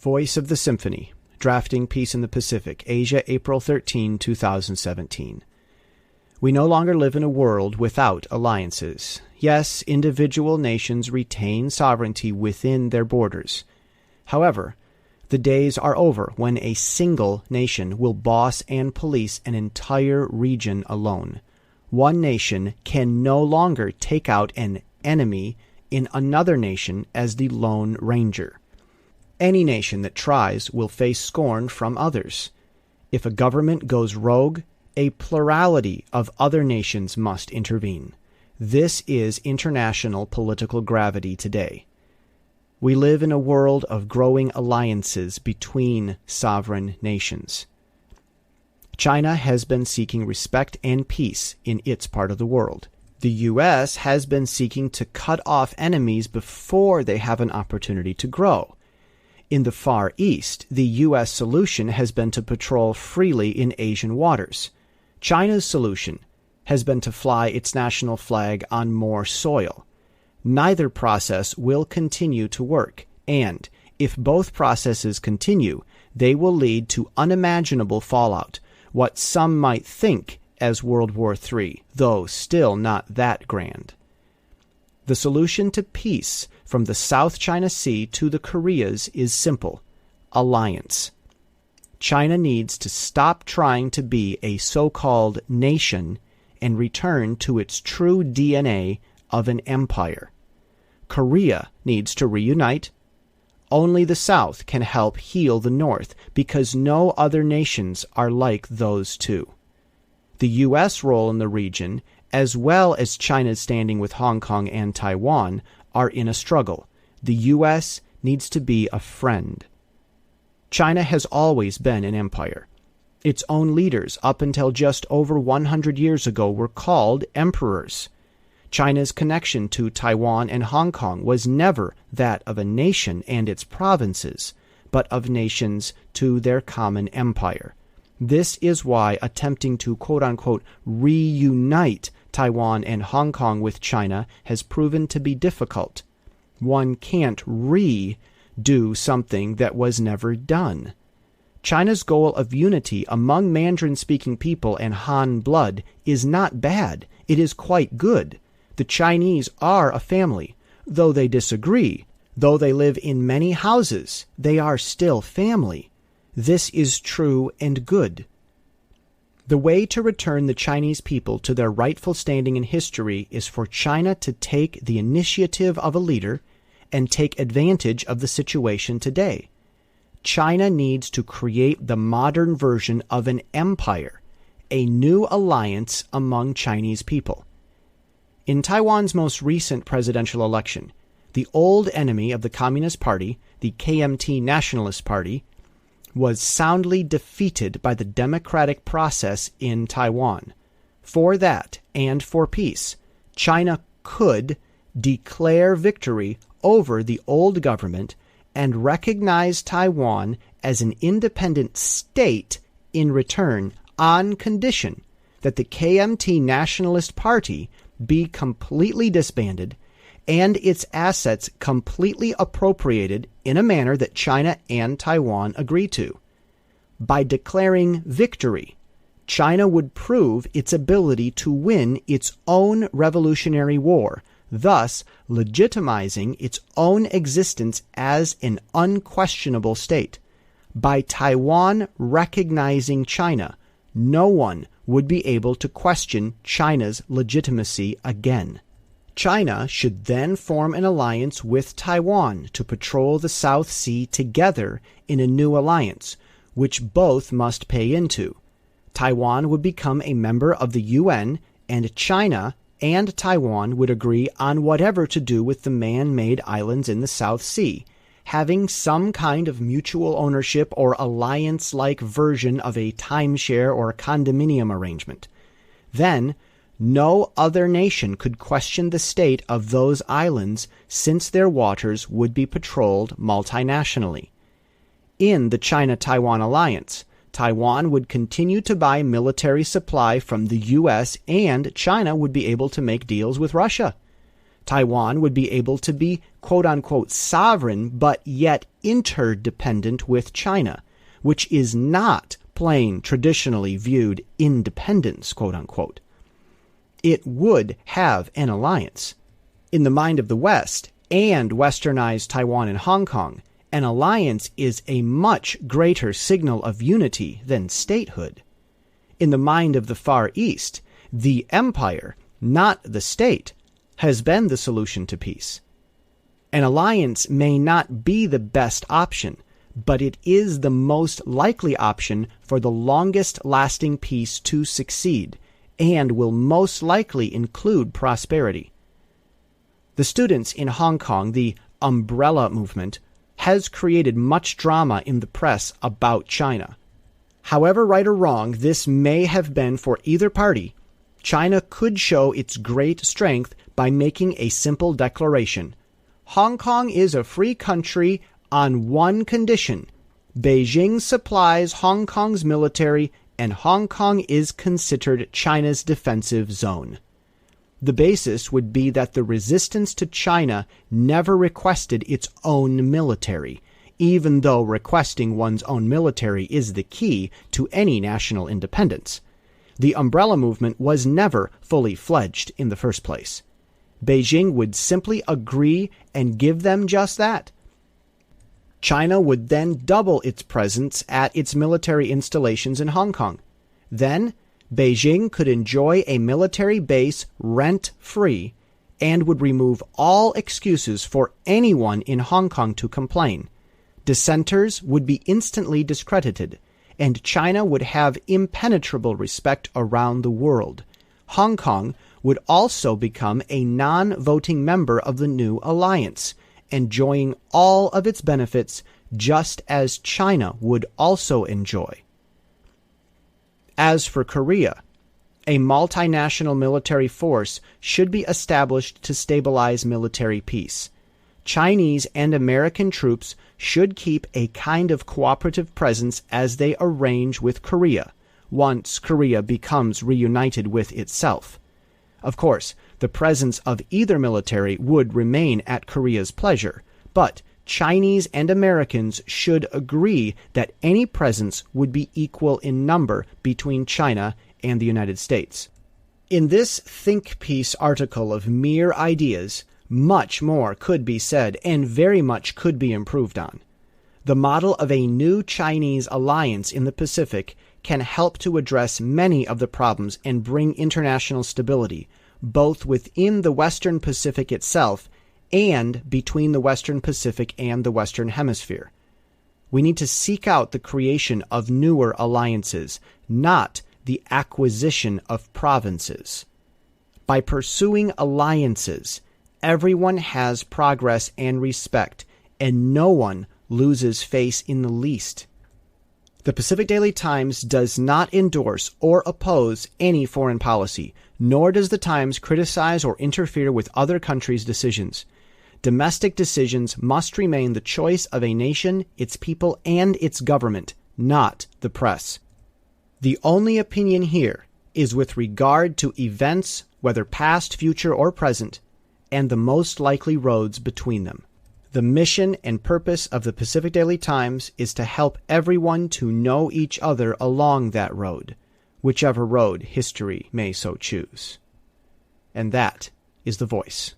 Voice of the Symphony, Drafting Peace in the Pacific, Asia, April 13, 2017. We no longer live in a world without alliances. Yes, individual nations retain sovereignty within their borders. However, the days are over when a single nation will boss and police an entire region alone. One nation can no longer take out an enemy in another nation as the Lone Ranger. Any nation that tries will face scorn from others. If a government goes rogue, a plurality of other nations must intervene. This is international political gravity today. We live in a world of growing alliances between sovereign nations. China has been seeking respect and peace in its part of the world. The U.S. has been seeking to cut off enemies before they have an opportunity to grow. In the Far East, the U.S. solution has been to patrol freely in Asian waters. China's solution has been to fly its national flag on more soil. Neither process will continue to work, and if both processes continue, they will lead to unimaginable fallout, what some might think as World War III, though still not that grand. The solution to peace from the South China Sea to the Koreas is simple: alliance. China needs to stop trying to be a so-called nation and return to its true DNA of an empire. Korea needs to reunite. Only the South can help heal the North because no other nations are like those two. The U.S. role in the region, as well as China's standing with Hong Kong and Taiwan, are in a struggle. The U.S. needs to be a friend. China has always been an empire. Its own leaders, up until just over 100 years ago, were called emperors. China's connection to Taiwan and Hong Kong was never that of a nation and its provinces, but of nations to their common empire. This is why attempting to quote-unquote reunite Taiwan and Hong Kong with China has proven to be difficult. One can't do something that was never done. China's goal of unity among Mandarin-speaking people and Han blood is not bad. It is quite good. The Chinese are a family. Though they disagree, though they live in many houses, they are still family. This is true and good. The way to return the Chinese people to their rightful standing in history is for China to take the initiative of a leader and take advantage of the situation today. China needs to create the modern version of an empire, a new alliance among Chinese people. In Taiwan's most recent presidential election, the old enemy of the Communist Party, the KMT Nationalist Party, was soundly defeated by the democratic process in Taiwan. For that, and for peace, China could declare victory over the old government and recognize Taiwan as an independent state in return, on condition that the KMT Nationalist Party be completely disbanded and its assets completely appropriated in a manner that China and Taiwan agree to. By declaring victory, China would prove its ability to win its own revolutionary war, thus legitimizing its own existence as an unquestionable state. By Taiwan recognizing China, no one would be able to question China's legitimacy again. China should then form an alliance with Taiwan to patrol the South Sea together in a new alliance, which both must pay into. Taiwan would become a member of the UN, and China and Taiwan would agree on whatever to do with the man-made islands in the South Sea, having some kind of mutual ownership or alliance-like version of a timeshare or condominium arrangement. Then, no other nation could question the state of those islands since their waters would be patrolled multinationally. In the China-Taiwan alliance, Taiwan would continue to buy military supply from the U.S. and China would be able to make deals with Russia. Taiwan would be able to be quote-unquote sovereign, but yet interdependent with China, which is not plain traditionally viewed independence, quote-unquote. It would have an alliance. In the mind of the West and westernized Taiwan and Hong Kong, an alliance is a much greater signal of unity than statehood. In the mind of the Far East, the empire, not the state, has been the solution to peace. An alliance may not be the best option, but it is the most likely option for the longest-lasting peace to succeed, and will most likely include prosperity. The students in Hong Kong, the umbrella movement, has created much drama in the press about China. However right or wrong this may have been for either party, China could show its great strength by making a simple declaration. Hong Kong is a free country on one condition. Beijing supplies Hong Kong's military, and Hong Kong is considered China's defensive zone. The basis would be that the resistance to China never requested its own military, even though requesting one's own military is the key to any national independence. The umbrella movement was never fully fledged in the first place. Beijing would simply agree and give them just that. China would then double its presence at its military installations in Hong Kong. Then, Beijing could enjoy a military base rent-free and would remove all excuses for anyone in Hong Kong to complain. Dissenters would be instantly discredited, and China would have impenetrable respect around the world. Hong Kong would also become a non-voting member of the new alliance, enjoying all of its benefits just as China would also enjoy. As for Korea, a multinational military force should be established to stabilize military peace. Chinese and American troops should keep a kind of cooperative presence as they arrange with Korea, once Korea becomes reunited with itself. Of course, the presence of either military would remain at Korea's pleasure, but Chinese and Americans should agree that any presence would be equal in number between China and the United States. In this think piece article of mere ideas, much more could be said and very much could be improved on. The model of a new Chinese alliance in the Pacific can help to address many of the problems and bring international stability, both within the Western Pacific itself and between the Western Pacific and the Western Hemisphere. We need to seek out the creation of newer alliances, not the acquisition of provinces. By pursuing alliances, everyone has progress and respect, and no one loses face in the least. The Pacific Daily Times does not endorse or oppose any foreign policy, nor does the Times criticize or interfere with other countries' decisions. Domestic decisions must remain the choice of a nation, its people, and its government, not the press. The only opinion here is with regard to events, whether past, future, or present, and the most likely roads between them. The mission and purpose of the Pacific Daily Times is to help everyone to know each other along that road, whichever road history may so choose. And that is the voice.